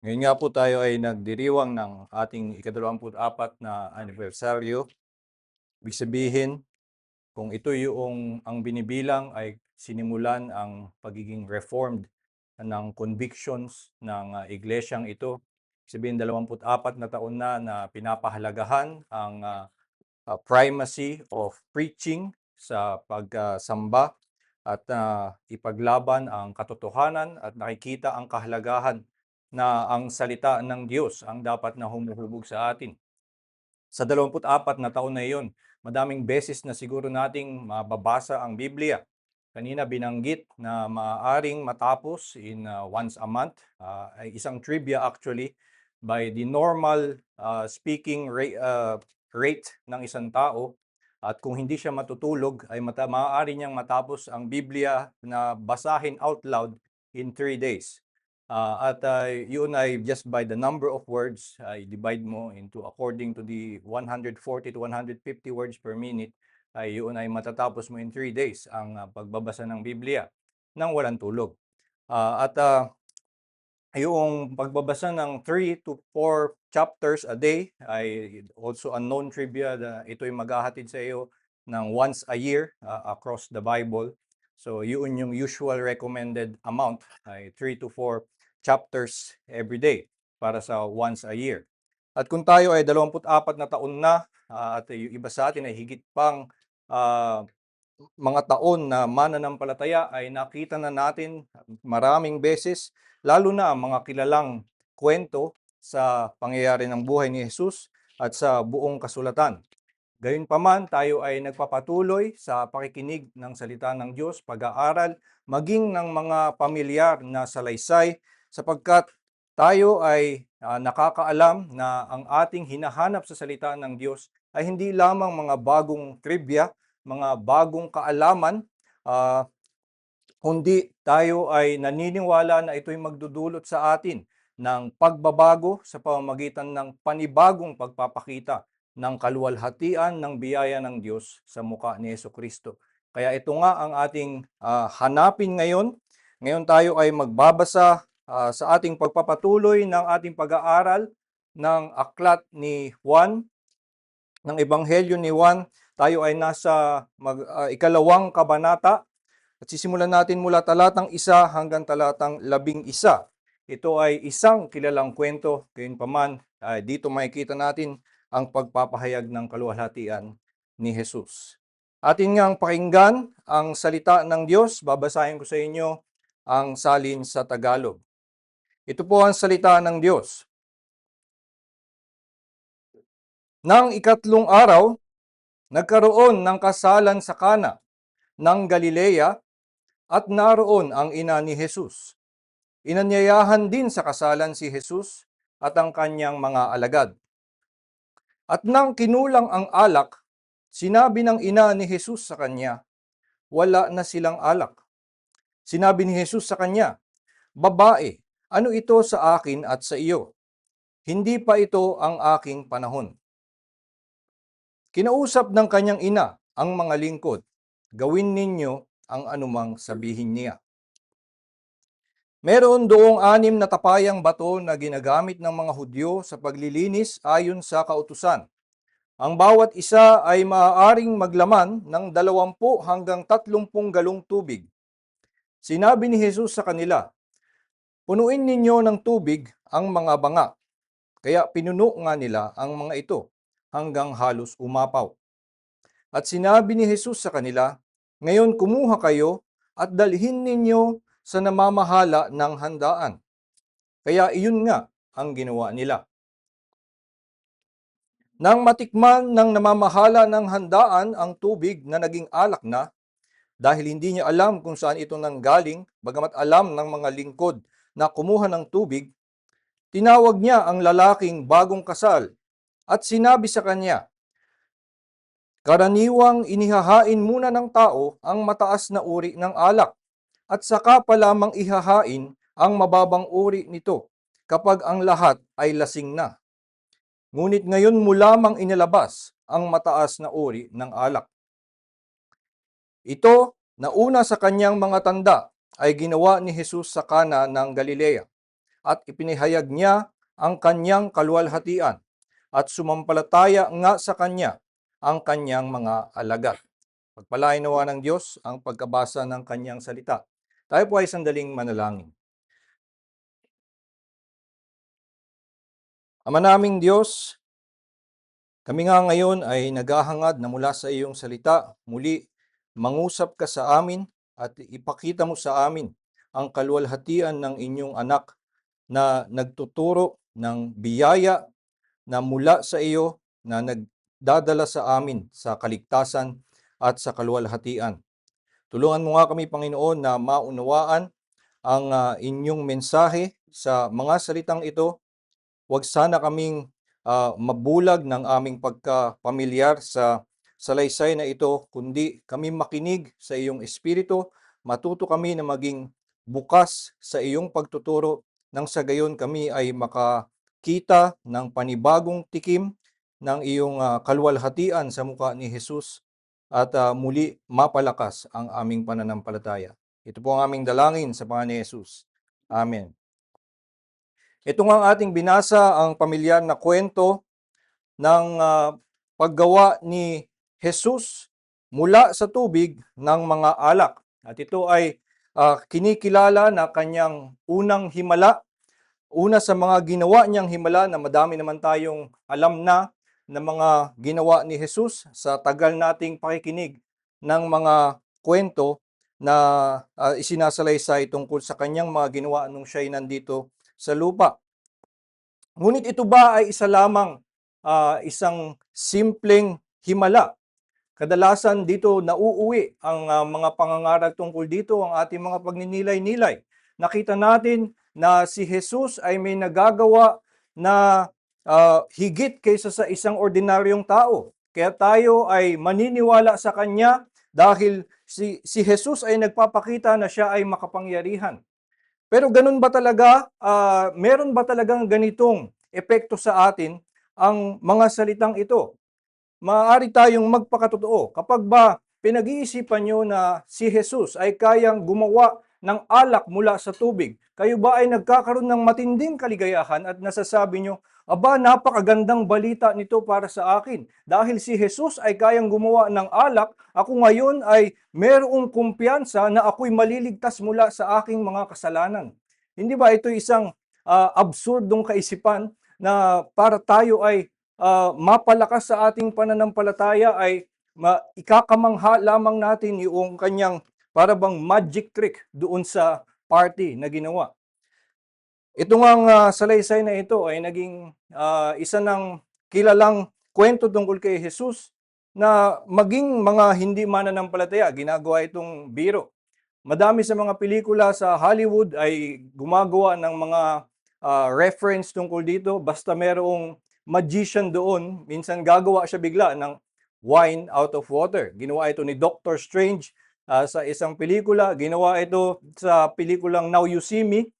Ngayon nga po tayo ay nagdiriwang ng ating ika-24 na anibersaryo. Ibig sabihin, kung ito yung ang binibilang ay sinimulan ang pagiging reformed ng convictions ng iglesyang ito. Ibig sabihin, 24 na taon na pinapahalagahan ang primacy of preaching sa pagsamba at ipaglaban ang katotohanan at nakikita ang kahalagahan na ang salita ng Diyos ang dapat na humuhubog sa atin. Sa 24 na taon na iyon, madaming beses na siguro nating mababasa ang Biblia. Kanina binanggit na maaaring matapos in once a month. Ay isang trivia actually, by the normal rate ng isang tao, at kung hindi siya matutulog ay maaari niyang matapos ang Biblia na basahin out loud in 3 days. Yun ay just by the number of words, ay divide mo into according to the 140 to 150 words per minute, ay yun ay matatapos mo in 3 days ang pagbabasa ng Biblia nang walang tulog. Yung pagbabasa ng 3 to 4 chapters a day ay also unknown trivia na ito'y maghahatid sa iyo ng once a year across the Bible. So yun yung usual recommended amount, ay 3 to 4 chapters every day para sa once a year. At kung tayo ay 24 na taon na at yung iba sa atin ay higit pang mga taon na mananampalataya, ay nakita na natin maraming beses, lalo na ang mga kilalang kwento sa pangyayari ng buhay ni Jesus at sa buong kasulatan. Gayunpaman, tayo ay nagpapatuloy sa pakikinig ng salita ng Diyos, pag-aaral, maging ng mga pamilyar na salaysay, sapagkat tayo ay nakakaalam na ang ating hinahanap sa salita ng Diyos ay hindi lamang mga bagong trivia, mga bagong kaalaman, kundi tayo ay naniniwala na ito'y magdudulot sa atin ng pagbabago sa pamamagitan ng panibagong pagpapakita ng kaluwalhatian ng biyaya ng Diyos sa mukha ni Jesucristo. Kaya ito nga ang ating hanapin ngayon. Ngayon tayo ay magbabasa sa ating pagpapatuloy ng ating pag-aaral ng aklat ni Juan, ng Ebanghelyo ni Juan. Tayo ay nasa ikalawang kabanata at sisimulan natin mula talatang 1 hanggang talatang 11. Ito ay isang kilalang kwento, gayunpaman dito makikita natin ang pagpapahayag ng kaluwalhatian ni Jesus. Atin ngang pakinggan ang salita ng Diyos. Babasahin ko sa inyo ang salin sa Tagalog. Ito po ang salita ng Diyos. Nang ikatlong araw, nagkaroon ng kasalan sa Kana ng Galilea at naroon ang ina ni Jesus. Inanyayahan din sa kasalan si Jesus at ang kanyang mga alagad. At nang kinulang ang alak, sinabi ng ina ni Jesus sa kanya, "Wala na silang alak." Sinabi ni Jesus sa kanya, "Babae, ano ito sa akin at sa iyo? Hindi pa ito ang aking panahon." Kinausap ng kanyang ina ang mga lingkod, "Gawin ninyo ang anumang sabihin niya." Meron doong 6 na tapayang bato na ginagamit ng mga Hudyo sa paglilinis ayon sa kautusan. Ang bawat isa ay maaaring maglaman ng 20 hanggang 30 galong tubig. Sinabi ni Jesus sa kanila, "Punuin ninyo ng tubig ang mga banga." Kaya pinuno nga nila ang mga ito hanggang halos umapaw. At sinabi ni Jesus sa kanila, "Ngayon kumuha kayo at dalhin ninyo sa namamahala ng handaan." Kaya iyon nga ang ginawa nila. Nang matikman ng namamahala ng handaan ang tubig na naging alak na, dahil hindi niya alam kung saan ito nanggaling, bagamat alam ng mga lingkod na kumuha ng tubig, tinawag niya ang lalaking bagong kasal at sinabi sa kanya, "Karaniwang inihahain muna ng tao ang mataas na uri ng alak at saka pa lamang ihahain ang mababang uri nito kapag ang lahat ay lasing na. Ngunit ngayon mo lamang inilabas ang mataas na uri ng alak." Ito na una sa kanyang mga tanda ay ginawa ni Jesus sa Kana ng Galilea at ipinahayag niya ang kanyang kaluwalhatian at sumampalataya nga sa kanya ang kanyang mga alagad. Pagpalain nawa ng Diyos ang pagkabasa ng kanyang salita. Tayo po ay sandaling manalangin. Ama naming Diyos, kami nga ngayon ay naghahangad na mula sa iyong salita, muli mangusap ka sa amin at ipakita mo sa amin ang kaluwalhatian ng inyong anak na nagtuturo ng biyaya na mula sa iyo na nagdadala sa amin sa kaligtasan at sa kaluwalhatian. Tulungan mo nga kami, Panginoon, na maunawaan ang inyong mensahe sa mga salitang ito. Huwag sana kaming mabulag ng aming pagkapamilyar sa salaysay na ito, kundi kami makinig sa iyong Espiritu, matuto kami na maging bukas sa iyong pagtuturo nang sa gayon kami ay makakita ng panibagong tikim ng iyong kaluwalhatian sa mukha ni Jesus at muli mapalakas ang aming pananampalataya. Ito po ang aming dalangin sa pangalan ni Jesus. Amen. Ito nga ang ating binasa, ang pamilyar na kwento ng paggawa ni Jesus mula sa tubig ng mga alak. At ito ay kinikilala na kanyang unang himala. Una sa mga ginawa niyang himala na madami naman tayong alam na mga ginawa ni Jesus sa tagal nating pakikinig ng mga kwento na isinasalaysay tungkol sa kanyang mga ginawa nung siya'y nandito sa lupa. Ngunit ito ba ay isa lamang isang simpleng himala? Kadalasan dito nauuwi ang mga pangangaral tungkol dito, ang ating mga pagninilay-nilay. Nakita natin na si Jesus ay may nagagawa na higit kaysa sa isang ordinaryong tao. Kaya tayo ay maniniwala sa Kanya dahil si Jesus ay nagpapakita na siya ay makapangyarihan. Pero ganun ba talaga? Meron ba talagang ganitong epekto sa atin ang mga salitang ito? Maaari tayong magpakatotoo kapag ba pinag-iisipan nyo na si Jesus ay kayang gumawa ng alak mula sa tubig, kayo ba ay nagkakaroon ng matinding kaligayahan at nasasabi nyo, aba, napakagandang balita nito para sa akin. Dahil si Jesus ay kayang gumawa ng alak, ako ngayon ay merong kumpiyansa na ako'y maliligtas mula sa aking mga kasalanan. Hindi ba ito isang absurdong kaisipan na para tayo ay mapalakas sa ating pananampalataya ay ikakamangha lamang natin yung kanyang para bang magic trick doon sa party na ginawa. Ito nga salaysay na ito ay naging isa ng kilalang kwento tungkol kay Jesus na maging mga hindi mananampalataya, ginagawa itong biro. Madami sa mga pelikula sa Hollywood ay gumagawa ng mga reference tungkol dito. Basta merong magician doon, minsan gagawa siya bigla ng wine out of water. Ginawa ito ni Doctor Strange sa isang pelikula. Ginawa ito sa pelikulang Now You See Me.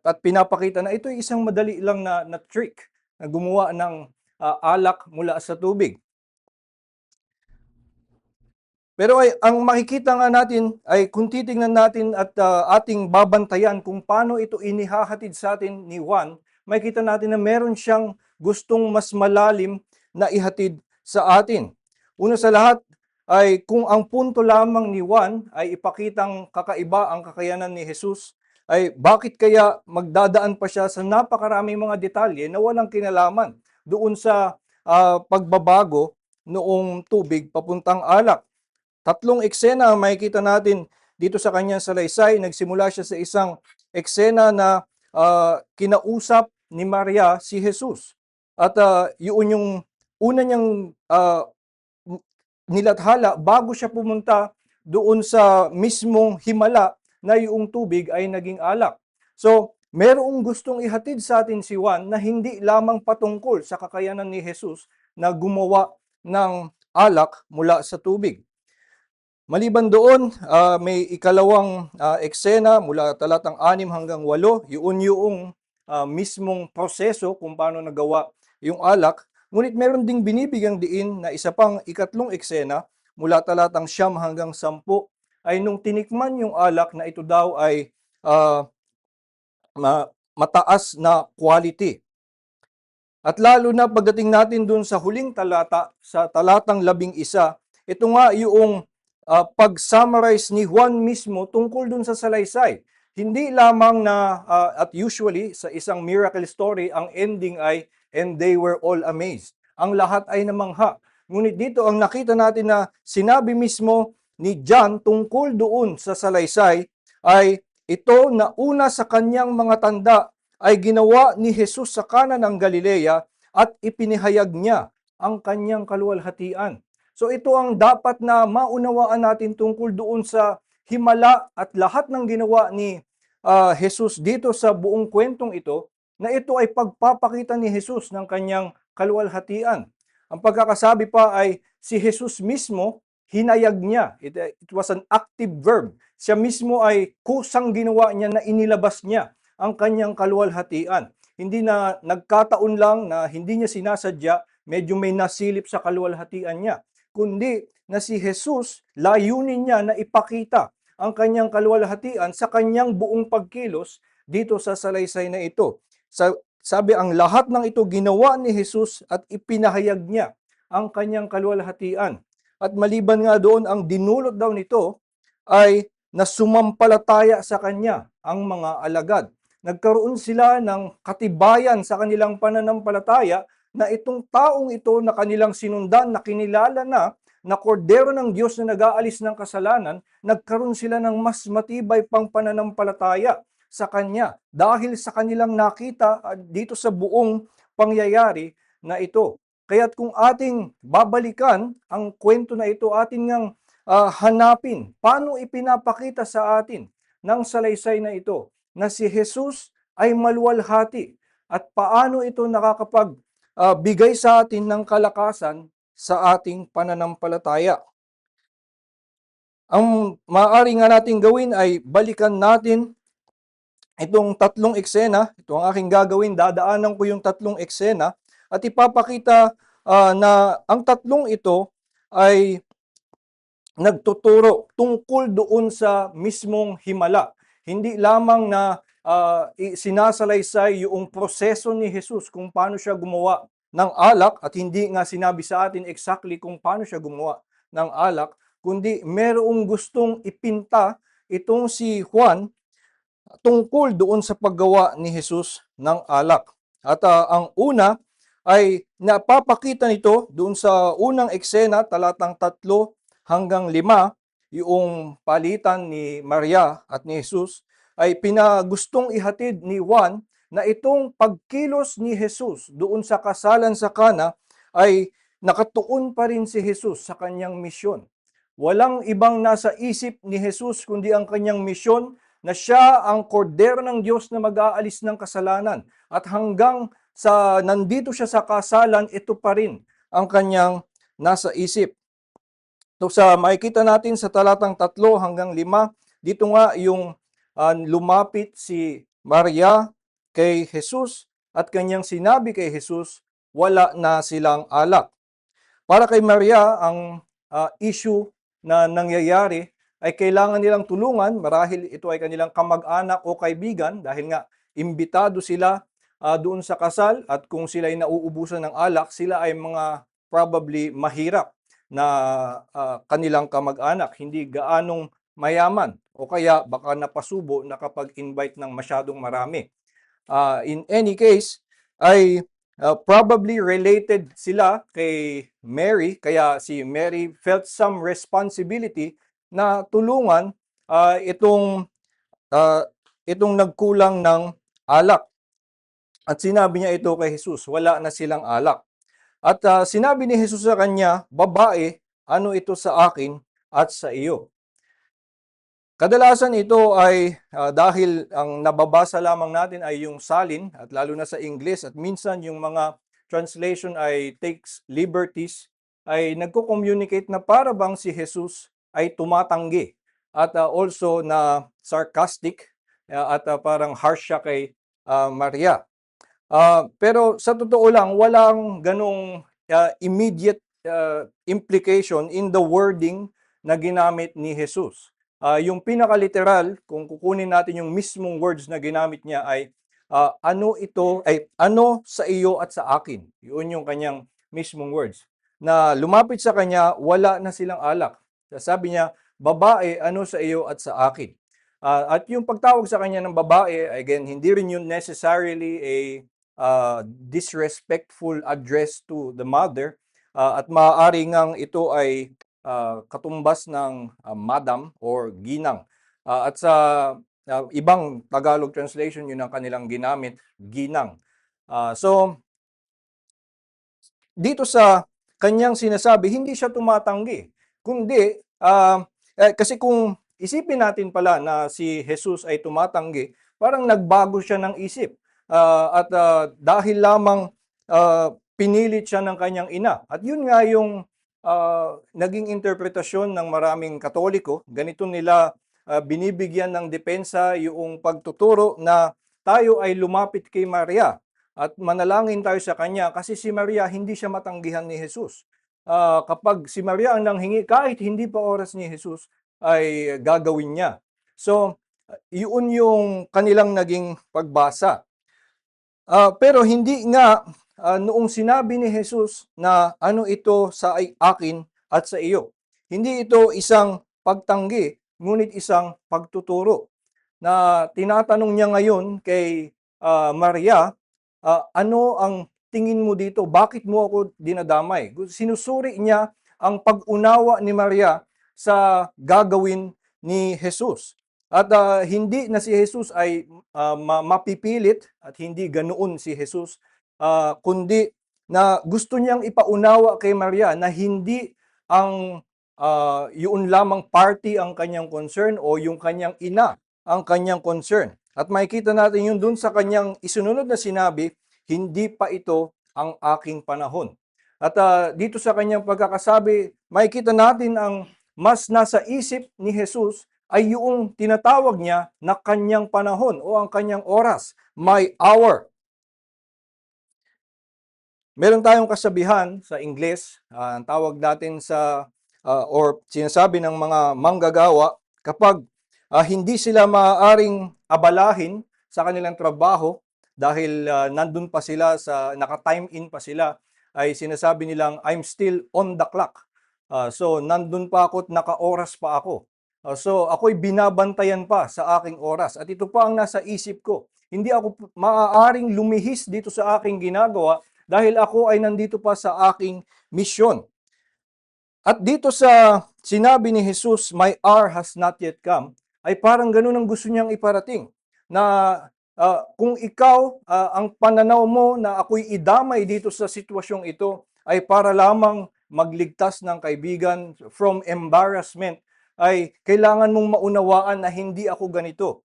At pinapakita na ito ay isang madali lang na trick na gumawa ng alak mula sa tubig. Pero ang makikita nga natin ay kung titingnan natin at ating babantayan kung paano ito inihahatid sa atin ni Juan, makikita natin na meron siyang gustong mas malalim na ihatid sa atin. Una sa lahat ay kung ang punto lamang ni Juan ay ipakitang kakaiba ang kakayanan ni Jesus, ay bakit kaya magdadaan pa siya sa napakaraming mga detalye na walang kinalaman doon sa pagbabago noong tubig papuntang alak. Tatlong eksena ang makikita natin dito sa kanyang salaysay. Nagsimula siya sa isang eksena na kinausap ni Maria si Jesus. At yun yung una niyang nilathala bago siya pumunta doon sa mismong himala na yung tubig ay naging alak. So, merong gustong ihatid sa atin si Juan na hindi lamang patungkol sa kakayanan ni Jesus na gumawa ng alak mula sa tubig. Maliban doon, may ikalawang eksena mula talatang 6 hanggang 8, yun yung mismong proseso kung paano nagawa yung alak. Ngunit meron ding binibigyang diin na isa pang ikatlong eksena mula talatang 9 hanggang 10 ay nung tinikman yung alak na ito daw ay mataas na quality. At lalo na pagdating natin dun sa huling talata, sa talatang 11, ito nga yung pag-summarize ni Juan mismo tungkol dun sa salaysay. Hindi lamang na, at usually sa isang miracle story, ang ending ay, and they were all amazed. Ang lahat ay namangha. Ngunit dito ang nakita natin na sinabi mismo ni John tungkol doon sa salaysay ay ito na una sa kanyang mga tanda ay ginawa ni Jesus sa Kana ng Galilea at ipinahayag niya ang kanyang kaluwalhatian. So ito ang dapat na maunawaan natin tungkol doon sa himala at lahat ng ginawa ni Jesus dito sa buong kwentong ito, na ito ay pagpapakita ni Jesus ng kanyang kaluwalhatian. Ang pagkakasabi pa ay si Jesus mismo, hinayag niya. It was an active verb. Siya mismo ay kusang ginawa niya na inilabas niya ang kanyang kaluwalhatian. Hindi na nagkataon lang na hindi niya sinasadya, medyo may nasilip sa kaluwalhatian niya. Kundi na si Jesus, layunin niya na ipakita ang kanyang kaluwalhatian sa kanyang buong pagkilos dito sa salaysay na ito. Sabi, ang lahat ng ito ginawa ni Jesus at ipinahayag niya ang kanyang kaluwalhatian. At maliban nga doon, ang dinulot daw nito ay na sumampalataya sa kanya ang mga alagad. Nagkaroon sila ng katibayan sa kanilang pananampalataya na itong taong ito na kanilang sinundan, na kinilala na kordero ng Diyos na nag-aalis ng kasalanan, nagkaroon sila ng mas matibay pang pananampalataya sa Kanya dahil sa kanilang nakita dito sa buong pangyayari na ito. Kaya't kung ating babalikan ang kwento na ito, atin ngang hanapin paano ipinapakita sa atin ng salaysay na ito na si Jesus ay maluwalhati at paano ito nakakapagbigay sa atin ng kalakasan sa ating pananampalataya. Ang maaari nga nating gawin ay balikan natin itong tatlong eksena. Ito ang aking gagawin, dadaanan ko yung tatlong eksena at ipapakita na ang tatlong ito ay nagtuturo tungkol doon sa mismong himala. Hindi lamang na sinasalaysay yung proseso ni Jesus kung paano siya gumawa ng alak, at hindi nga sinabi sa atin exactly kung paano siya gumawa ng alak, kundi merong gustong ipinta itong si Juan tungkol doon sa paggawa ni Jesus ng alak. At ang una ay napapakita nito doon sa unang eksena, talatang 3 hanggang 5, yung palitan ni Maria at ni Jesus, ay pinagustong ihatid ni Juan na itong pagkilos ni Jesus doon sa kasalan sa Kana ay nakatuon pa rin si Jesus sa kanyang misyon. Walang ibang nasa isip ni Jesus kundi ang kanyang misyon, na siya ang kordero ng Diyos na mag-aalis ng kasalanan. At hanggang sa nandito siya sa kasalan, ito pa rin ang kanyang nasa isip. So makikita natin sa talatang 3 hanggang 5, dito nga yung lumapit si Maria kay Jesus at kanyang sinabi kay Jesus, wala na silang alak. Para kay Maria, ang issue na nangyayari ay kailangan nilang tulungan, marahil ito ay kanilang kamag-anak o kaibigan, dahil nga imbitado sila doon sa kasal, at kung sila ay nauubusan ng alak, sila ay mga probably mahirap na kanilang kamag-anak, hindi gaanong mayaman, o kaya baka napasubo na kapag-invite ng masyadong marami. In any case, ay probably related sila kay Mary, kaya si Mary felt some responsibility na tulungan itong nagkulang ng alak. At sinabi niya ito kay Jesus, wala na silang alak. At sinabi ni Jesus sa kanya, babae, ano ito sa akin at sa iyo? Kadalasan ito ay dahil ang nababasa lamang natin ay yung salin, at lalo na sa English, at minsan yung mga translation ay takes liberties, ay nagko-communicate na para bang si Jesus ay tumatanggi, at also na sarcastic, at parang harsh siya kay Maria. Pero sa totoo lang, walang ganong immediate implication in the wording na ginamit ni Jesus. Yung pinaka-literal, kung kukunin natin yung mismong words na ginamit niya, ay ano ito, ay ano sa iyo at sa akin. Yun yung kanyang mismong words. Na lumapit sa kanya, wala na silang alak. Sabi niya, babae, ano sa iyo at sa akin. At yung pagtawag sa kanya ng babae, again, hindi rin yun necessarily a disrespectful address to the mother. At maaari ngang ito ay katumbas ng madam or ginang. At sa ibang Tagalog translation, yun ang kanilang ginamit, ginang. So, dito sa kanyang sinasabi, hindi siya tumatanggi. Kundi, kasi kung isipin natin pala na si Jesus ay tumatanggi, parang nagbago siya ng isip. At dahil lamang pinilit siya ng kanyang ina. At yun nga yung naging interpretasyon ng maraming Katoliko. Ganito nila binibigyan ng depensa yung pagtuturo na tayo ay lumapit kay Maria at manalangin tayo sa kanya kasi si Maria hindi siya matanggihan ni Jesus. Kapag si Maria ang nanghingi, kahit hindi pa oras ni Jesus, ay gagawin niya. So, yun yung kanilang naging pagbasa. Pero hindi nga noong sinabi ni Jesus na ano ito sa akin at sa iyo. Hindi ito isang pagtanggi, ngunit isang pagtuturo. Na tinatanong niya ngayon kay Maria, ano ang tingin mo dito? Bakit mo ako dinadamay? Sinusuri niya ang pag-unawa ni Maria sa gagawin ni Jesus. At hindi na si Jesus ay mapipilit at hindi ganoon si Jesus, kundi na gusto niyang ipaunawa kay Maria na hindi ang yun lamang party ang kanyang concern o yung kanyang ina ang kanyang concern. At makikita natin yun dun sa kanyang isunod na sinabi, hindi pa ito ang aking panahon. At dito sa kanyang pagkakasabi, makikita natin ang mas nasa isip ni Jesus ay yung tinatawag niya na kanyang panahon o ang kanyang oras, my hour. Meron tayong kasabihan sa Ingles, ang tawag natin sa or sinasabi ng mga manggagawa, kapag hindi sila maaaring abalahin sa kanilang trabaho dahil nandun pa sila sa naka-time in pa sila, ay sinasabi nilang I'm still on the clock. So nandun pa ako at naka-oras pa ako. So ako'y binabantayan pa sa aking oras at ito pa ang nasa isip ko. Hindi ako maaaring lumihis dito sa aking ginagawa dahil ako ay nandito pa sa aking misyon. At dito sa sinabi ni Jesus, my hour has not yet come, ay parang ganun ang gusto niyang iparating. Na kung ikaw, ang pananaw mo na ako'y idamay dito sa sitwasyong ito, ay para lamang magligtas ng kaibigan from embarrassment, ay kailangan mong maunawaan na hindi ako ganito.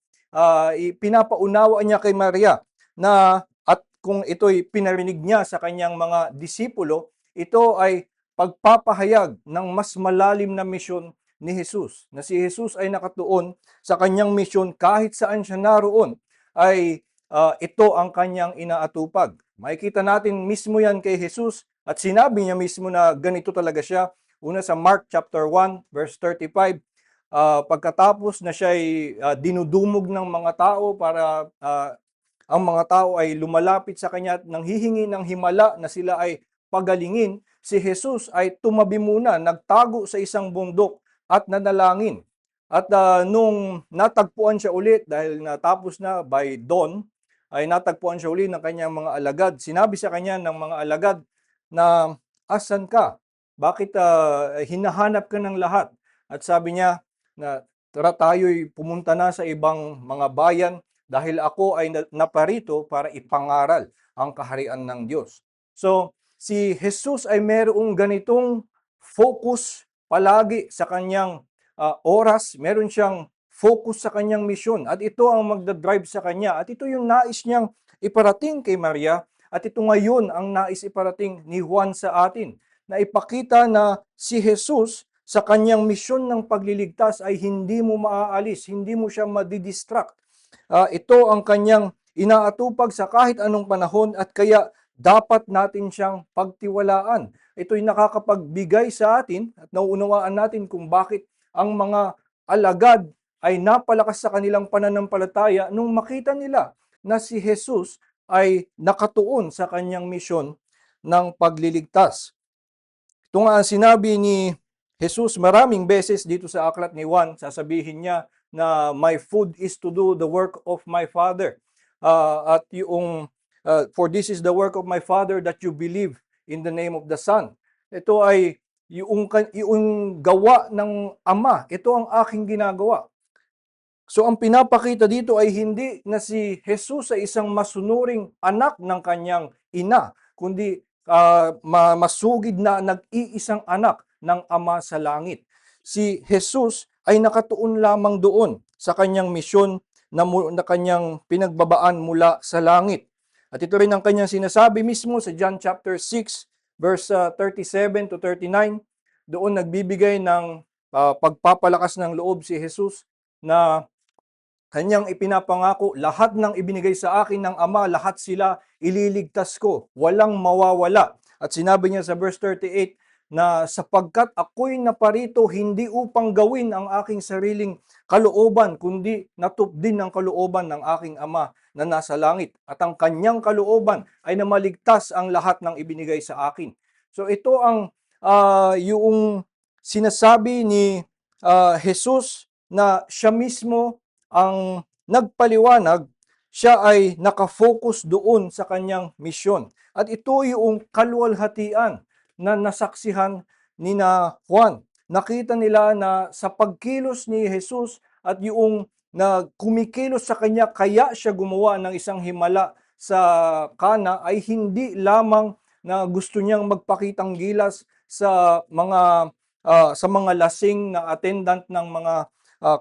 Pinapaunawa niya kay Maria na at kung ito'y pinarinig niya sa kanyang mga disipulo, ito ay pagpapahayag ng mas malalim na misyon ni Jesus. Na si Jesus ay nakatuon sa kanyang misyon kahit saan siya naroon, ay ito ang kanyang inaatupag. Makikita natin mismo yan kay Jesus at sinabi niya mismo na ganito talaga siya. Una sa Mark chapter 1 verse 35, pagkatapos na siya ay dinudumog ng mga tao para ang mga tao ay lumalapit sa kanya at nanghihingi ng himala na sila ay pagalingin, si Jesus ay tumabi muna, nagtago sa isang bundok at nanalangin. At nung natagpuan siya ulit, dahil natapos na by dawn, ay natagpuan siya ulit ng kanyang mga alagad. Sinabi sa kanya ng mga alagad na, asan ka? Bakit hinahanap ka ng lahat? At sabi niya na tara tayo'y pumunta na sa ibang mga bayan dahil ako ay naparito para ipangaral ang kaharian ng Diyos. So, si Jesus ay merong ganitong focus palagi sa kanyang oras, meron siyang focus sa kanyang misyon at ito ang magdadrive sa kanya at ito yung nais niyang iparating kay Maria at ito ngayon ang nais iparating ni Juan sa atin na ipakita na si Jesus sa kanyang misyon ng pagliligtas ay hindi mo maaalis, hindi mo siya madidistract. Ito ang kanyang inaatupag sa kahit anong panahon at kaya dapat natin siyang pagtiwalaan. Ito'y nakakapagbigay sa atin at nauunawaan natin kung bakit ang mga alagad ay napalakas sa kanilang pananampalataya nung makita nila na si Jesus ay nakatuon sa kanyang misyon ng pagliligtas. Ito nga ang sinabi ni Jesus maraming beses dito sa aklat ni Juan. Sasabihin niya na my food is to do the work of my Father. At yung for this is the work of my Father that you believe in the name of the Son. Ito ay yung gawa ng Ama. Ito ang aking ginagawa. So ang pinapakita dito ay hindi na si Jesus ay isang masunuring anak ng kanyang ina, kundi masugid na nag-iisang anak ng Ama sa langit. Si Jesus ay nakatuon lamang doon sa kanyang misyon na kanyang pinagbabaan mula sa langit. At ito rin ang kanyang sinasabi mismo sa John chapter 6 verse 37 to 39. Doon nagbibigay ng pagpapalakas ng loob si Jesus na kanyang ipinapangako, lahat ng ibinigay sa akin ng Ama, lahat sila ililigtas ko, walang mawawala. At sinabi niya sa verse 38 na sapagkat ako'y naparito hindi upang gawin ang aking sariling kalooban, kundi natupdin ng kalooban ng aking Ama na nasa langit. At ang kanyang kalooban ay na maligtas ang lahat ng ibinigay sa akin. So ito ang yung sinasabi ni Jesus na siya mismo ang nagpaliwanag, siya ay nakafocus doon sa kanyang misyon. At ito yung kaluwalhatian na nasaksihan ni na Juan. Nakita nila na sa pagkilos ni Jesus at yung na kumikilos sa kanya kaya siya gumawa ng isang himala sa Kana ay hindi lamang na gusto niyang magpakitang gilas sa mga lasing na attendant ng mga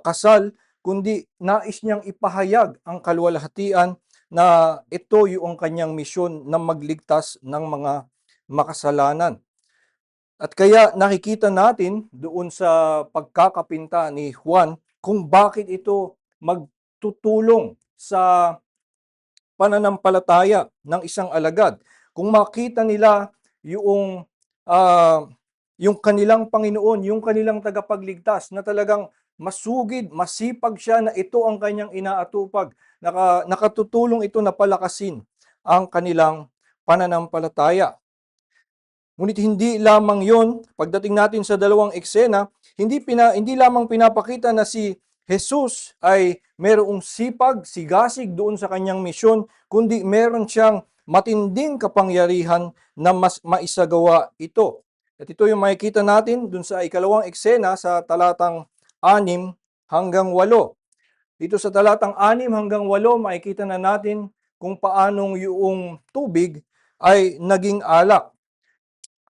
kasal, kundi nais niyang ipahayag ang kaluwalhatian na ito yung kanyang misyon na magligtas ng mga makasalanan. At kaya nakikita natin doon sa pagkakapinta ni Juan kung bakit ito magtutulong sa pananampalataya ng isang alagad. Kung makita nila yung kanilang Panginoon, yung kanilang tagapagligtas na talagang masugid, masipag siya na ito ang kanyang inaatupag. Nakatutulong ito na palakasin ang kanilang pananampalataya. Ngunit hindi lamang yon, pagdating natin sa dalawang eksena, hindi lamang pinapakita na si Jesus ay mayroong sipag, sigasig doon sa kanyang misyon, kundi meron siyang matinding kapangyarihan na mas maisagawa ito. At ito yung makikita natin doon sa ikalawang eksena sa talatang 6 hanggang 8. Dito sa talatang 6 hanggang 8, makikita na natin kung paanong yung tubig ay naging alak.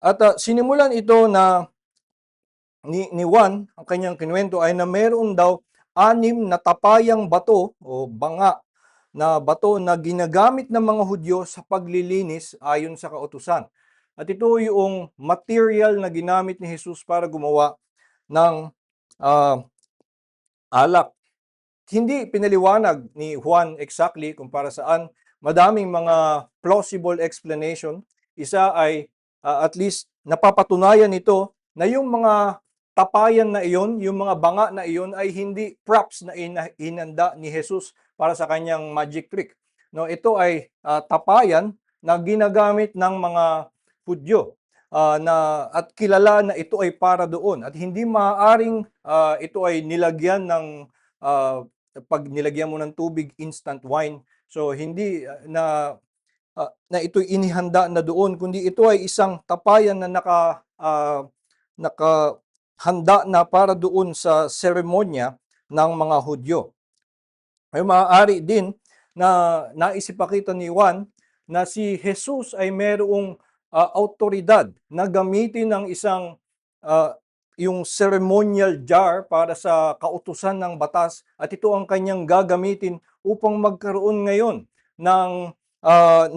At sinimulan ito na ni Juan, ang kanyang kinuwento ay na meron daw 6 na tapayang bato o banga na bato na ginagamit ng mga Hudyo sa paglilinis ayon sa kautusan. At ito yung material na ginamit ni Jesus para gumawa ng alak. Hindi pinaliwanag ni Juan exactly kung para saan. Madaming mga plausible explanation. Isa ay at least napapatunayan nito na yung mga tapayan na iyon, yung mga banga na iyon ay hindi props na inanda ni Jesus para sa kanyang magic trick. No, ito ay tapayan na ginagamit ng mga Hudyo at kilala na ito ay para doon at hindi maaaring ito ay nilagyan ng pag nilagyan mo ng tubig, instant wine. So hindi na ito'y inihanda na doon, kundi ito ay isang tapayan na nakahanda na para doon sa seremonya ng mga Hudyo. Ay maaari din na naisipakita ni Juan na si Jesus ay mayroong autoridad na gamitin ng isang yung ceremonial jar para sa kautusan ng batas at ito ang kanyang gagamitin upang magkaroon ngayon ng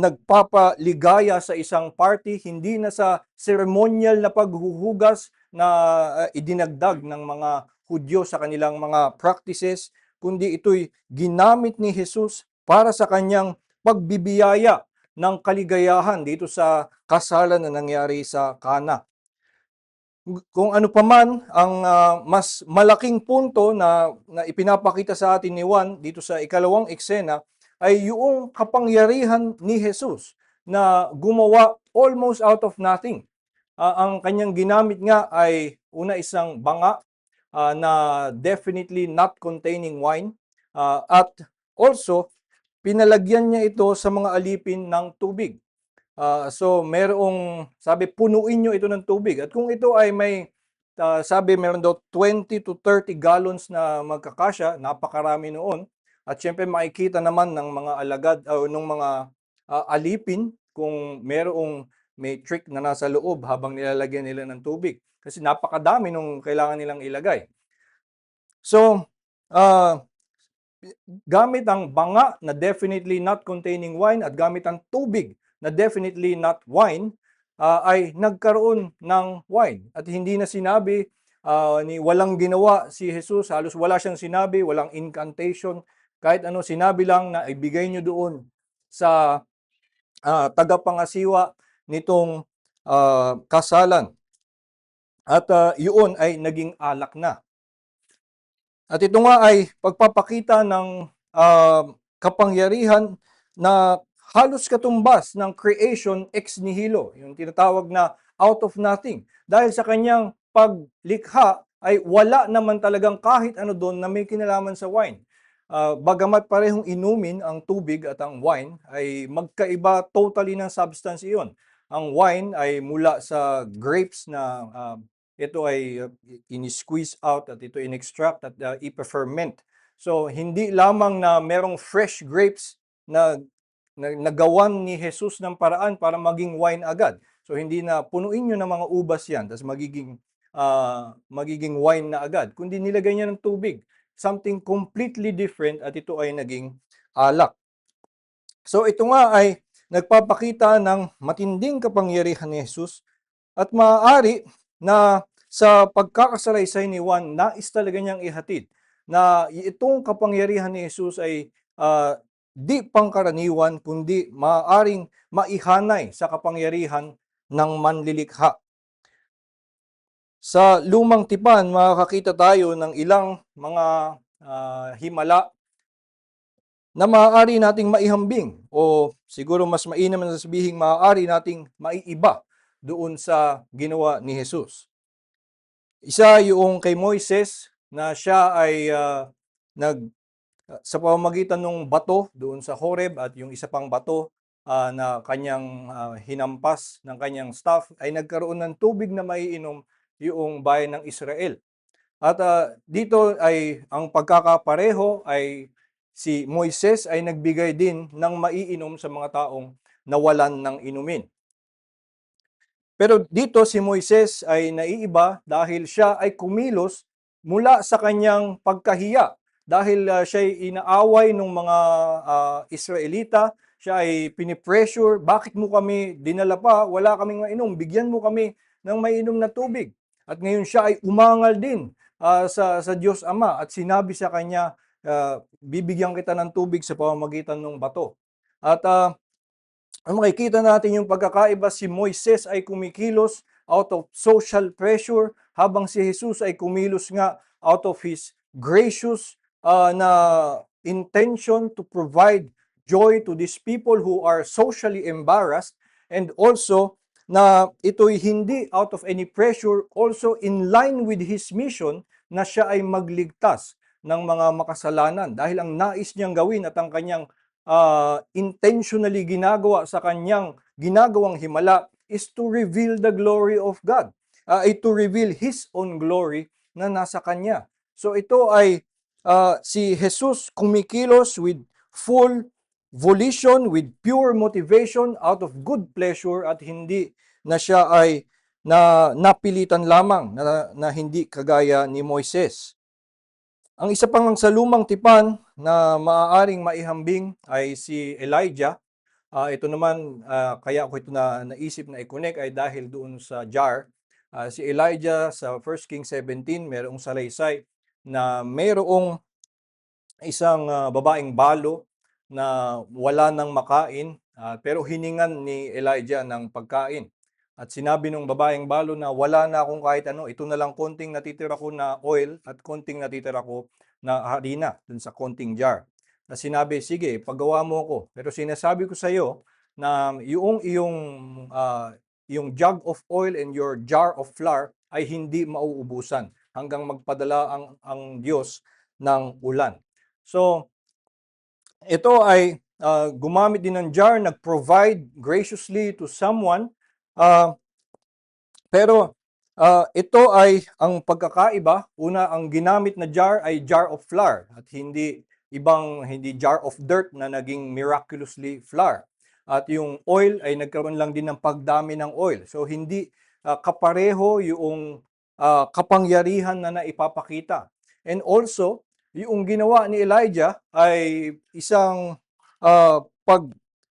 nagpapaligaya sa isang party, hindi na sa ceremonial na paghuhugas na idinagdag ng mga Hudyo sa kanilang mga practices, kundi ito'y ginamit ni Jesus para sa kanyang pagbibiyaya ng kaligayahan dito sa kasalan na nangyari sa Kana. Kung ano pa man ang mas malaking punto na ipinapakita sa atin ni Juan dito sa ikalawang eksena ay yung kapangyarihan ni Jesus na gumawa almost out of nothing. Ang kanyang ginamit nga ay una isang banga na definitely not containing wine, at also pinalagyan niya ito sa mga alipin ng tubig. So merong sabi, punuin nyo ito ng tubig. At kung ito ay may, sabi meron daw 20 to 30 gallons na magkakasya, napakarami noon. At syempre makikita naman ng mga alagad o ng mga alipin kung may trick na nasa loob habang nilalagyan nila ng tubig. Kasi napakadami nung kailangan nilang ilagay. So, uh, gamit ang banga na definitely not containing wine at gamit ang tubig na definitely not wine, ay nagkaroon ng wine. At hindi na sinabi ni walang ginawa si Jesus, halos wala siyang sinabi, walang incantation, kahit ano sinabi lang na ibigay nyo doon sa tagapangasiwa nitong kasalan. At yun ay naging alak na. At ito nga ay pagpapakita ng kapangyarihan na halos katumbas ng creation ex nihilo, yung tinatawag na out of nothing. Dahil sa kanyang paglikha ay wala naman talagang kahit ano doon na may kinalaman sa wine. Bagamat parehong inumin ang tubig at ang wine, ay magkaiba totally ng substance iyon. Ang wine ay mula sa grapes na ito ay in-squeeze out at ito in-extract at ipa-ferment. So, hindi lamang na merong fresh grapes na nagawan ni Jesus ng paraan para maging wine agad. So, hindi na punuin nyo ng mga ubas yan, tapos magiging wine na agad. Kundi nilagay niya ng tubig. Something completely different at ito ay naging alak. So, ito nga ay nagpapakita ng matinding kapangyarihan ni Jesus at maaari na sa pagkakasalaysay ni Juan, nais talaga niyang ihatid na itong kapangyarihan ni Jesus ay di pangkaraniwan, kundi maaaring maihanay sa kapangyarihan ng manlilikha. Sa lumang tipan, makakakita tayo ng ilang mga himala na maaari nating maihambing o siguro mas mainam na sabihin maaari nating maiiba doon sa ginawa ni Jesus. Isa yung kay Moises na siya ay sa pamamagitan ng bato doon sa Horeb at yung isa pang bato na kanyang hinampas ng kanyang staff ay nagkaroon ng tubig na maiinom yung bayan ng Israel. At dito ay ang pagkakapareho ay si Moises ay nagbigay din ng maiinom sa mga taong nawalan ng inumin. Pero dito si Moises ay naiiba dahil siya ay kumilos mula sa kanyang pagkahiya. Dahil siya ay inaaway ng mga Israelita, siya ay pinipressure, bakit mo kami dinala pa, wala kaming mainom, bigyan mo kami ng mainom na tubig. At ngayon siya ay umangal din sa Diyos Ama at sinabi sa kanya, bibigyan kita ng tubig sa pamamagitan ng bato. At makikita natin yung pagkakaiba, si Moises ay kumikilos out of social pressure habang si Jesus ay kumilos nga out of his gracious na intention to provide joy to these people who are socially embarrassed, and also na ito'y hindi out of any pressure, also in line with his mission na siya ay magligtas ng mga makasalanan dahil ang nais niyang gawin at ang kanyang intentionally ginagawa sa kanyang ginagawang himala is to reveal the glory of God, to reveal His own glory na nasa kanya. So ito ay si Jesus kumikilos with full volition, with pure motivation, out of good pleasure, at hindi na siya ay napilitan lamang na hindi kagaya ni Moises. Ang isa pang sa lumang tipan na maaaring maihambing ay si Elijah. Ito naman, kaya ako ito naisip na i-connect ay dahil doon sa jar. Si Elijah sa 1 Kings 17, mayroong salaysay na mayroong isang babaeng balo na wala nang makain, pero hiningan ni Elijah ng pagkain. At sinabi ng babaeng balo na wala na akong kahit ano, ito na lang konting natitira ko na oil at konting natitira ko na harina dun sa konting jar. na sinabi, sige, paggawa mo ako. Pero sinasabi ko sa iyo na yung jug of oil and your jar of flour ay hindi mauubusan hanggang magpadala ang Diyos ng ulan. So, ito ay gumamit din ng jar, nag-provide graciously to someone. Pero ito ay ang pagkakaiba. Una, ang ginamit na jar ay jar of flour at hindi jar of dirt na naging miraculously flour. At yung oil ay nagkaroon lang din ng pagdami ng oil. So hindi kapareho yung kapangyarihan na naipapakita. And also, yung ginawa ni Elijah ay isang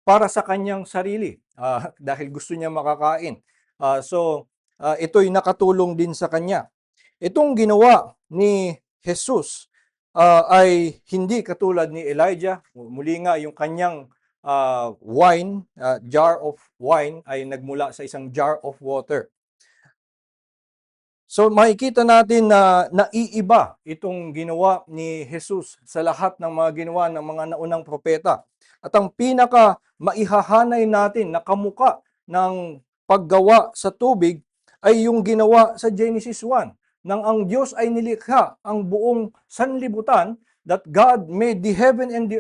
para sa kanyang sarili dahil gusto niya makakain. Ito'y nakatulong din sa kanya. Itong ginawa ni Jesus ay hindi katulad ni Elijah. Muli nga, yung kanyang jar of wine ay nagmula sa isang jar of water. So makikita natin na naiiba itong ginawa ni Jesus sa lahat ng mga ginawa ng mga naunang propeta. At ang pinaka maihahanay natin na kamuka ng paggawa sa tubig ay yung ginawa sa Genesis 1. Nang ang Diyos ay nilikha ang buong sanlibutan, that God made the heaven and the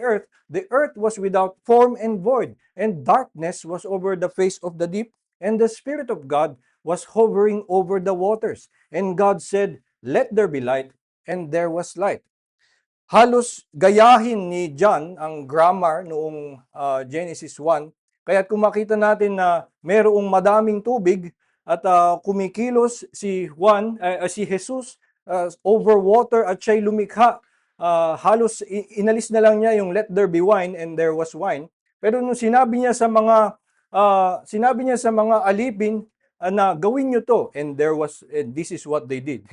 earth was without form and void, and darkness was over the face of the deep, and the Spirit of God was hovering over the waters. And God said, "Let there be light," and there was light. Halos gayahin ni John ang grammar noong Genesis 1. Kaya kung makita natin na mayroong madaming tubig at kumikilos si Jesus over water at siya'y lumikha, halos inalis na lang niya yung "let there be wine" and there was wine. Pero nung sinabi niya sa mga alipin na gawin nyo to, and this is what they did.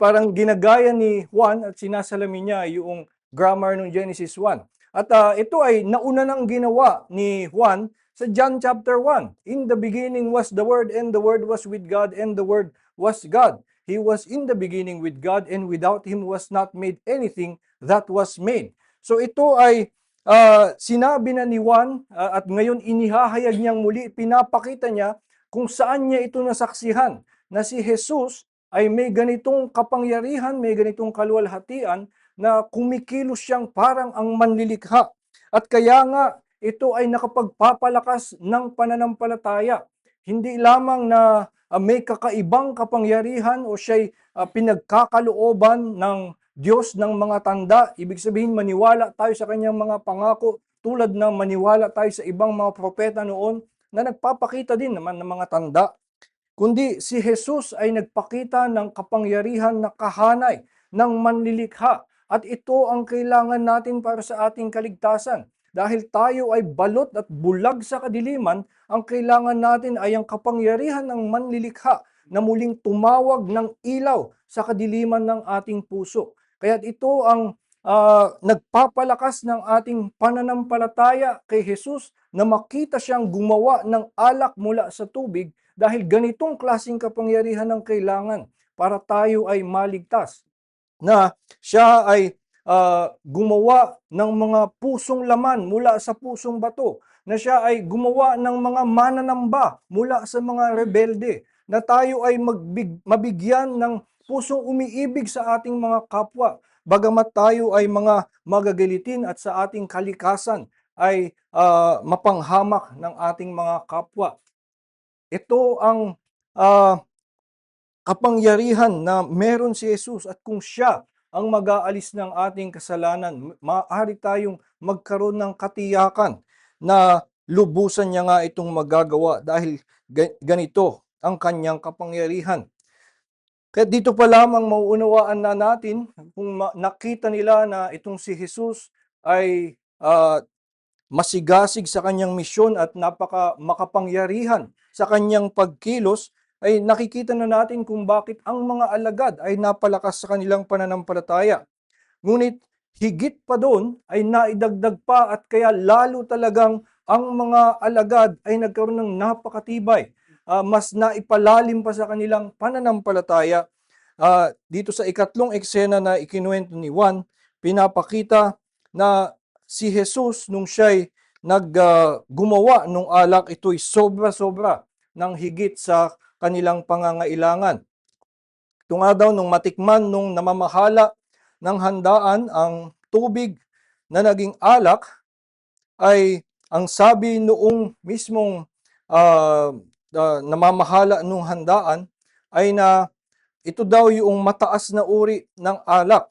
Parang ginagaya ni Juan at sinasalamin niya yung grammar ng Genesis 1. At ito ay nauna nang ginawa ni Juan sa John chapter 1. In the beginning was the Word, and the Word was with God, and the Word was God. He was in the beginning with God, and without Him was not made anything that was made. So ito ay sinabi na ni Juan at ngayon inihahayag niyang muli, pinapakita niya kung saan niya ito nasaksihan na si Jesus ay may ganitong kapangyarihan, may ganitong kaluwalhatian na kumikilos siyang parang ang manlilikha. At kaya nga ito ay nakapagpapalakas ng pananampalataya. Hindi lamang na may kakaibang kapangyarihan o siya'y pinagkakalooban ng Diyos ng mga tanda. Ibig sabihin, maniwala tayo sa kanyang mga pangako tulad ng maniwala tayo sa ibang mga propeta noon na nagpapakita din naman ng mga tanda. Kundi si Jesus ay nagpakita ng kapangyarihan na kahanay ng manlilikha. At ito ang kailangan natin para sa ating kaligtasan. Dahil tayo ay balot at bulag sa kadiliman, ang kailangan natin ay ang kapangyarihan ng manlilikha na muling tumawag ng ilaw sa kadiliman ng ating puso. Kaya ito ang nagpapalakas ng ating pananampalataya kay Jesus na makita siyang gumawa ng alak mula sa tubig dahil ganitong klaseng kapangyarihan ang kailangan para tayo ay maligtas. Na siya ay gumawa ng mga pusong laman mula sa pusong bato, na siya ay gumawa ng mga mananamba mula sa mga rebelde, na tayo ay mabigyan ng pusong umiibig sa ating mga kapwa, bagamat tayo ay mga magagalitin at sa ating kalikasan ay mapanghamak ng ating mga kapwa. Ito ang kapangyarihan na meron si Jesus, at kung siya ang mag-aalis ng ating kasalanan, maaari tayong magkaroon ng katiyakan na lubusan niya nga itong magagawa dahil ganito ang kanyang kapangyarihan. Kaya dito pa lamang mauunawaan na natin kung nakita nila na itong si Jesus ay masigasig sa kanyang misyon at makapangyarihan sa kanyang pagkilos, ay nakikita na natin kung bakit ang mga alagad ay napalakas sa kanilang pananampalataya. Ngunit higit pa doon ay naidagdag pa, at kaya lalo talagang ang mga alagad ay nagkaroon ng napakatibay, mas naipalalim pa sa kanilang pananampalataya. Dito sa ikatlong eksena na ikinuwento ni Juan, pinapakita na si Jesus nung siya'y gumawa nung alak, ito'y sobra-sobra ng higit sa kanilang pangangailangan. Ito nga daw nung matikman nung namamahala ng handaan ang tubig na naging alak, ay ang sabi noong mismong namamahala nung handaan ay na ito daw yung mataas na uri ng alak.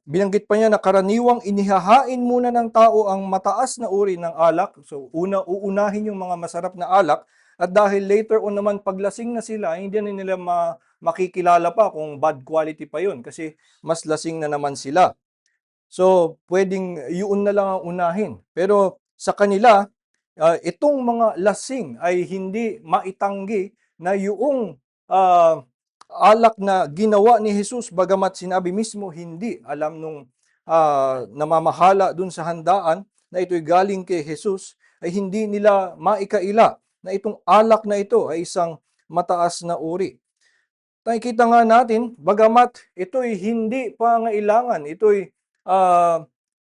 Binanggit pa niya na karaniwang inihahain muna ng tao ang mataas na uri ng alak. So, uunahin yung mga masarap na alak, at dahil later on naman paglasing na sila, hindi na nila makikilala pa kung bad quality pa yun kasi mas lasing na naman sila. So, pwedeng yun na lang ang unahin. Pero sa kanila, itong mga lasing ay hindi maitanggi na yung alak na ginawa ni Jesus, bagamat sinabi mismo hindi alam nung namamahala dun sa handaan na ito'y galing kay Jesus, ay hindi nila maikaila na itong alak na ito ay isang mataas na uri. Nakikita nga natin, bagamat ito'y hindi pangailangan, ito'y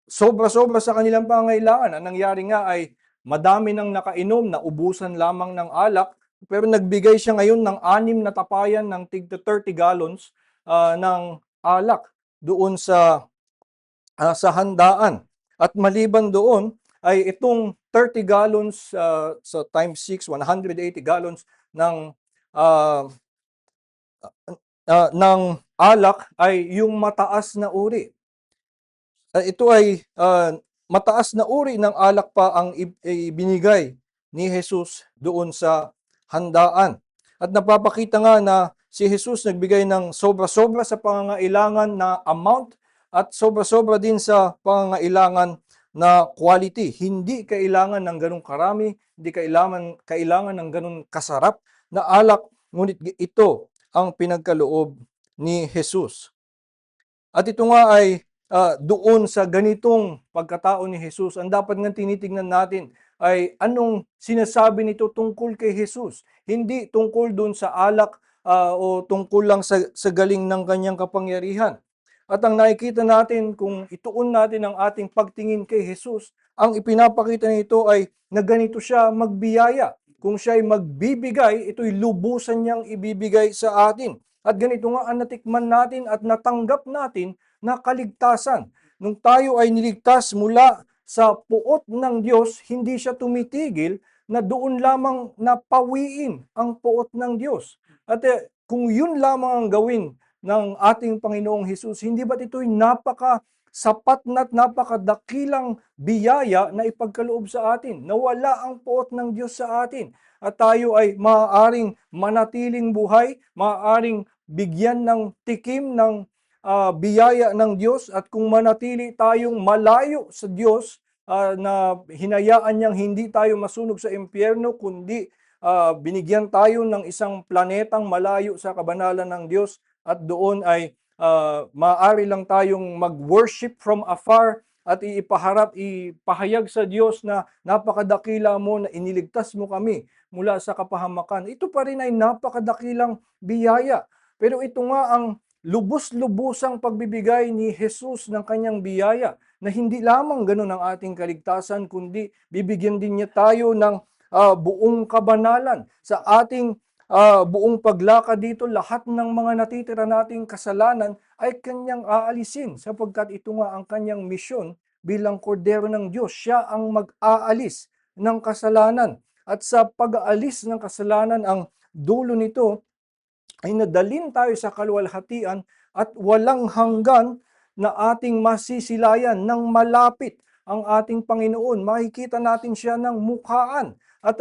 sobra-sobra sa kanilang pangailangan. Ang nangyari nga ay madami nang nakainom, na ubusan lamang ng alak, pero nagbigay siya ngayon ng 6 na tapayan ng tig 30 gallons ng alak doon sa handaan. At maliban doon, ay itong 30 gallons sa times 6, 180 gallons ng alak ay yung mataas na uri. Ito ay mataas na uri ng alak pa ang ibinigay ni Jesus doon sa handaan. At napapakita nga na si Jesus nagbigay ng sobra-sobra sa pangangailangan na amount at sobra-sobra din sa pangangailangan na quality. Hindi kailangan ng ganong karami, hindi kailangan ng ganon kasarap na alak, ngunit ito ang pinagkaloob ni Jesus. At ito nga ay doon sa ganitong pagkatao ni Jesus, ang dapat nga tinitingnan natin ay anong sinasabi nito tungkol kay Jesus. Hindi tungkol doon sa alak o tungkol lang sa galing ng kanyang kapangyarihan. At ang nakikita natin, kung ituon natin ang ating pagtingin kay Jesus, ang ipinapakita nito ay na ganito siya magbiyaya. Kung siya ay magbibigay, ito'y lubusan niyang ibibigay sa atin. At ganito nga ang natikman natin at natanggap natin na kaligtasan. Nung tayo ay niligtas mula sa puot ng Diyos, hindi siya tumitigil na doon lamang napawiin ang puot ng Diyos. At kung yun lamang ang gawin ng ating Panginoong Hesus, hindi ba't ito'y sapat na't napakadakilang biyaya na ipagkaloob sa atin, na wala ang puot ng Diyos sa atin, at tayo ay maaaring manatiling buhay, maaaring bigyan ng tikim ng biyaya ng Diyos, at kung manatili tayong malayo sa Diyos, na hinayaan niyang hindi tayo masunog sa impyerno, kundi binigyan tayo ng isang planetang malayo sa kabanalan ng Diyos, at doon ay maaari lang tayong mag-worship from afar at ipahayag sa Diyos na napakadakila mo, na iniligtas mo kami mula sa kapahamakan. Ito pa rin ay napakadakilang biyaya. Pero ito nga ang lubos-lubosang pagbibigay ni Jesus ng kanyang biyaya, na hindi lamang ganun ang ating kaligtasan, kundi bibigyan din niya tayo ng buong kabanalan. Sa ating buong paglakad dito, lahat ng mga natitira nating kasalanan ay kanyang aalisin, sapagkat ito nga ang kanyang misyon bilang kordero ng Diyos. Siya ang mag-aalis ng kasalanan. At sa pag-aalis ng kasalanan, ang dulo nito ay nadalin tayo sa kaluwalhatian at walang hanggan na ating masisilayan ng malapit ang ating Panginoon. Makikita natin siya ng mukhaan at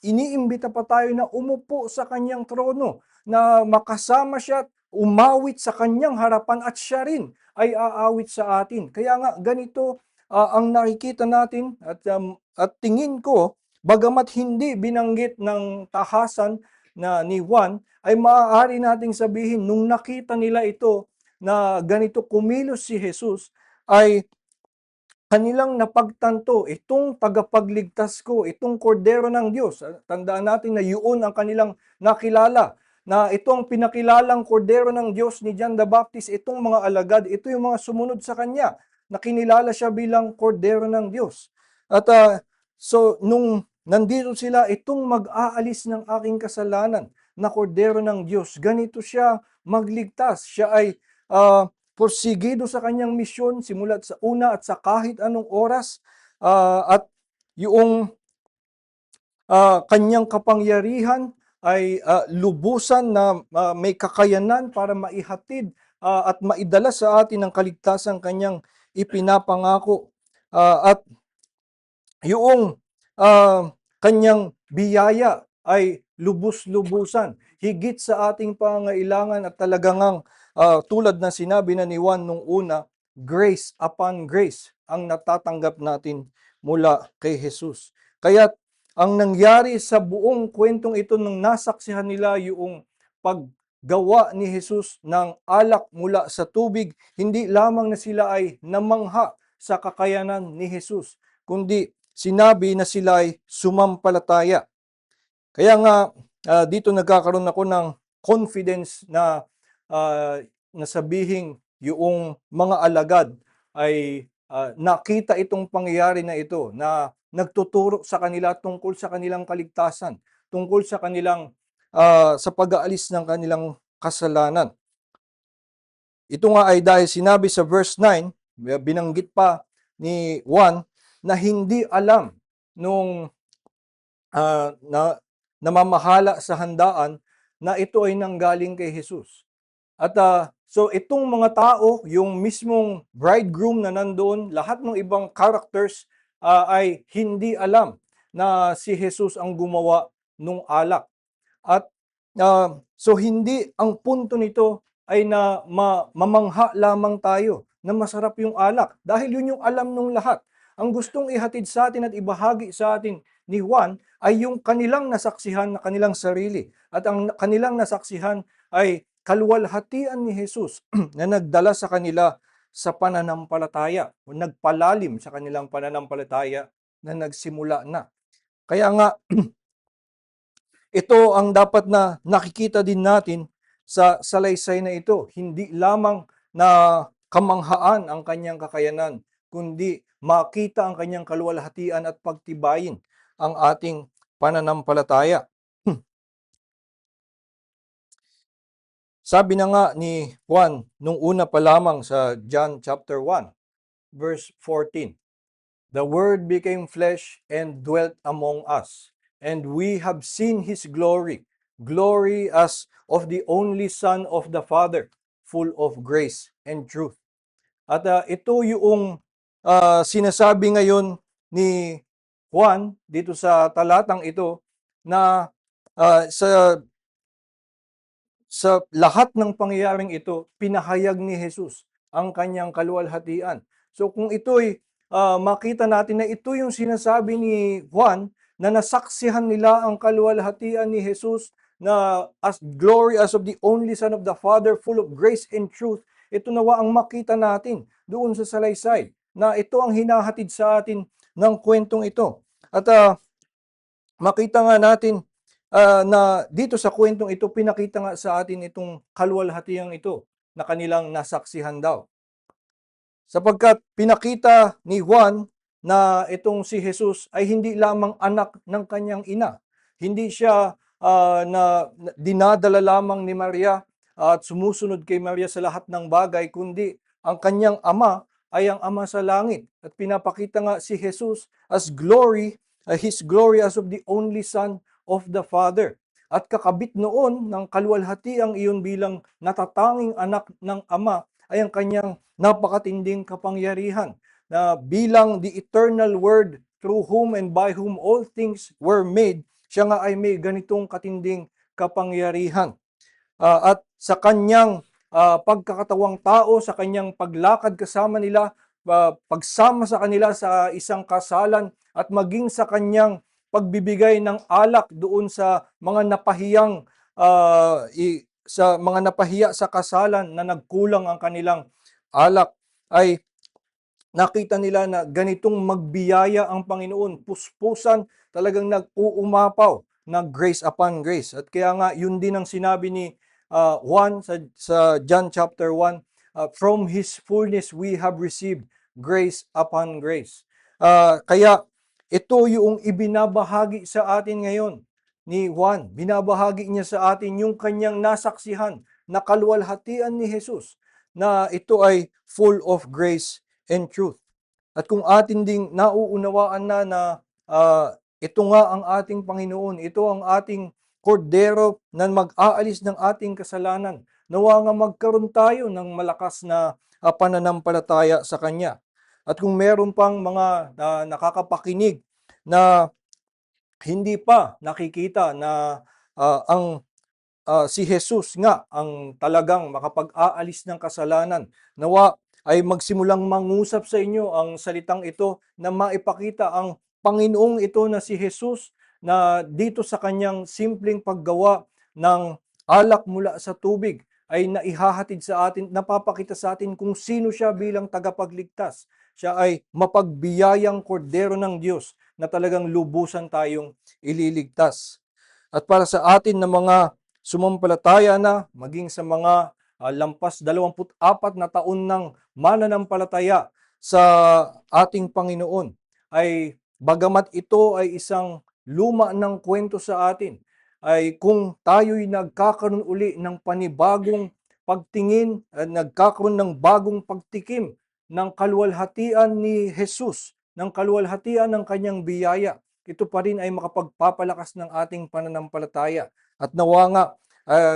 iniimbita pa tayo na umupo sa kanyang trono, na makasama siya at umawit sa kanyang harapan, at siya rin ay aawit sa atin. Kaya nga ganito ang nakikita natin, at tingin ko, bagamat hindi binanggit ng tahasan na ni Juan, ay maaari nating sabihin nung nakita nila ito na ganito kumilos si Jesus, ay kanilang napagtanto, itong tagapagligtas ko, itong kordero ng Diyos. Tandaan natin na yun ang kanilang nakilala, na itong pinakilalang kordero ng Diyos ni John the Baptist, itong mga alagad, ito yung mga sumunod sa kanya, na kinilala siya bilang kordero ng Diyos. At so nung nandito sila, itong mag-aalis ng aking kasalanan na kordero ng Diyos, ganito siya magligtas. Siya ay porsigido sa kanyang misyon simulat sa una at sa kahit anong oras, at yung kanyang kapangyarihan ay lubusan na may kakayanan para maihatid at maidala sa atin ang kaligtasan kanyang ipinapangako. At yung kanyang biyaya ay lubos-lubusan, higit sa ating pangailangan, at talagang tulad na sinabi na ni Juan nung una, grace upon grace ang natatanggap natin mula kay Jesus. Kaya ang nangyari sa buong kwentong ito nung nasaksihan nila yung paggawa ni Jesus ng alak mula sa tubig, hindi lamang na sila ay namangha sa kakayanan ni Jesus, kundi sinabi na sila ay sumampalataya. Kaya nga dito nagkakaroon ako ng confidence na nasabihing yung mga alagad ay nakita itong pangyayari na ito, na nagtuturo sa kanila tungkol sa kanilang kaligtasan, tungkol sa kanilang sa pag-aalis ng kanilang kasalanan. Ito nga ay dahil sinabi sa verse 9, binanggit pa ni Juan na hindi alam nung namamahala sa handaan na ito ay nanggaling kay Jesus. At so itong mga tao, yung mismong bridegroom na nandoon, lahat ng ibang characters ay hindi alam na si Jesus ang gumawa nung alak. At so hindi ang punto nito ay na mamangha lamang tayo na masarap yung alak, dahil yun yung alam nung lahat. Ang gustong ihatid sa atin at ibahagi sa atin ni Juan ay yung kanilang nasaksihan na kanilang sarili. At ang kanilang nasaksihan ay kaluwalhatian ni Jesus na nagdala sa kanila sa pananampalataya, o nagpalalim sa kanilang pananampalataya na nagsimula na. Kaya nga, ito ang dapat na nakikita din natin sa salaysay na ito. Hindi lamang na kamanghaan ang kanyang kakayanan, kundi makita ang kanyang kaluwalhatian at pagtibayin ang ating pananampalataya. Sabi na nga ni Juan nung una pa lamang sa John chapter 1, verse 14, "The Word became flesh and dwelt among us, and we have seen His glory, glory as of the only Son of the Father, full of grace and truth." At ito yung sinasabi ngayon ni Juan dito sa talatang ito, na sa lahat ng pangyayaring ito, pinahayag ni Jesus ang kanyang kaluwalhatian. So kung ito'y makita natin na ito yung sinasabi ni Juan, na nasaksihan nila ang kaluwalhatian ni Jesus, na as glory as of the only Son of the Father, full of grace and truth, ito nawa ang makita natin doon sa salaysay, na ito ang hinahatid sa atin ng kwentong ito. At makita nga natin na dito sa kwentong ito, pinakita nga sa atin itong kaluwalhatiang ito na kanilang nasaksihan daw. Sapagkat pinakita ni Juan na itong si Jesus ay hindi lamang anak ng kanyang ina. Hindi siya na dinadala lamang ni Maria at sumusunod kay Maria sa lahat ng bagay, kundi ang kanyang ama ay ang Ama sa langit. At pinapakita nga si Jesus as glory, His glory as of the only Son of the Father. At kakabit noon ng kaluwalhatiang iyon bilang natatanging anak ng Ama ay ang kanyang napakatinding kapangyarihan, na bilang the eternal Word, through whom and by whom all things were made, siya nga ay may ganitong katinding kapangyarihan. At sa kanyang pagkakatawang tao, sa kanyang paglakad kasama nila, pagsama sa kanila sa isang kasalan, at maging sa kanyang pagbibigay ng alak doon sa mga napahiyang sa mga napahiya sa kasalan na nagkulang ang kanilang alak, ay nakita nila na ganitong magbiyaya ang Panginoon, puspusan, talagang nag-uumapaw na grace upon grace. At kaya nga, yun din ang sinabi ni Juan sa John chapter 1, from His fullness we have received grace upon grace. Kaya ito yung ibinabahagi sa atin ngayon ni Juan. Binabahagi niya sa atin yung kanyang nasaksihan na kaluwalhatian ni Jesus, na ito ay full of grace and truth. At kung atin ding nauunawaan na ito nga ang ating Panginoon, ito ang ating kordero na mag-aalis ng ating kasalanan, nawa nga magkaroon tayo ng malakas na pananampalataya sa Kanya. At kung meron pang mga nakakapakinig na hindi pa nakikita na ang si Jesus nga ang talagang makapag-aalis ng kasalanan, nawa ay magsimulang mangusap sa inyo ang salitang ito na maipakita ang Panginoong ito na si Jesus na dito sa kanyang simpleng paggawa ng alak mula sa tubig ay naihahatid sa atin, napapakita sa atin kung sino siya bilang tagapagligtas. Siya ay mapagbiyayang kordero ng Diyos na talagang lubusan tayong ililigtas. At para sa atin na mga sumampalataya na, maging sa mga lampas 24 na taon ng mananampalataya sa ating Panginoon, ay bagamat ito ay isang luma ng kwento sa atin, ay kung tayo'y nagkakaroon uli ng panibagong pagtingin at nagkakaroon ng bagong pagtikim ng kaluwalhatian ni Jesus, ng kaluwalhatian ng kanyang biyaya, ito pa rin ay makapagpapalakas ng ating pananampalataya. At nawa nga,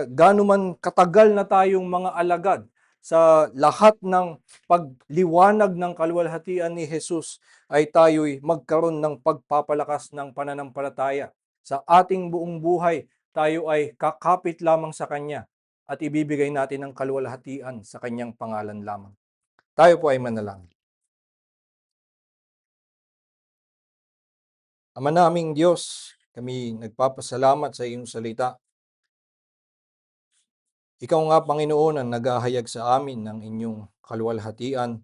gaano man katagal na tayong mga alagad sa lahat ng pagliwanag ng kaluwalhatian ni Jesus, ay tayo'y magkaroon ng pagpapalakas ng pananampalataya. Sa ating buong buhay, tayo ay kakapit lamang sa Kanya at ibibigay natin ang kaluwalhatian sa Kanyang pangalan lamang. Tayo po ay manalangin. Ama naming Diyos, kami nagpapasalamat sa iyong salita. Ikaw nga, Panginoon, ang naghahayag sa amin ng inyong kaluwalhatian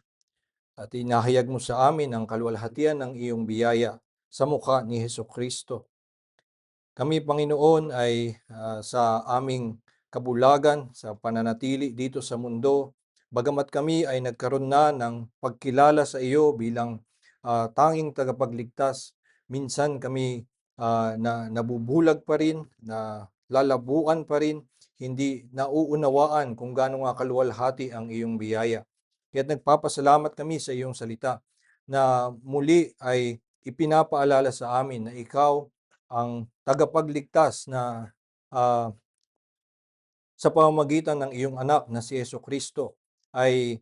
at inahayag mo sa amin ang kaluwalhatian ng iyong biyaya sa mukha ni Hesukristo. Kami, Panginoon, ay sa aming kabulagan, sa pananatili dito sa mundo, bagamat kami ay nagkaroon na ng pagkilala sa iyo bilang tanging tagapagligtas, minsan kami na nabubulag pa rin, na lalabuan pa rin, hindi nauunawaan kung gaano nga kaluwalhati ang iyong biyaya. Kaya't nagpapasalamat kami sa iyong salita na muli ay ipinapaalala sa amin na ikaw ang tagapagligtas na sa pamamagitan ng iyong anak na si Jesucristo ay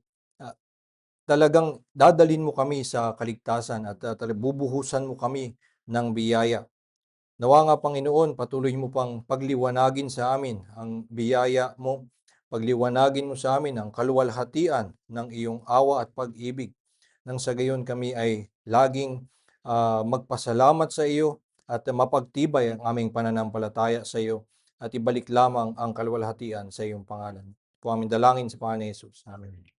talagang dadalhin mo kami sa kaligtasan at bubuhusan mo kami ng biyaya. Nawa nga, Panginoon, patuloy mo pang pagliwanagin sa amin ang biyaya mo, pagliwanagin mo sa amin ang kaluwalhatian ng iyong awa at pag-ibig. Nang sa gayon kami ay laging magpasalamat sa iyo at mapagtibay ang aming pananampalataya sa iyo at ibalik lamang ang kaluwalhatian sa iyong pangalan. Po aming dalangin sa pangalan ni Jesus. Amen.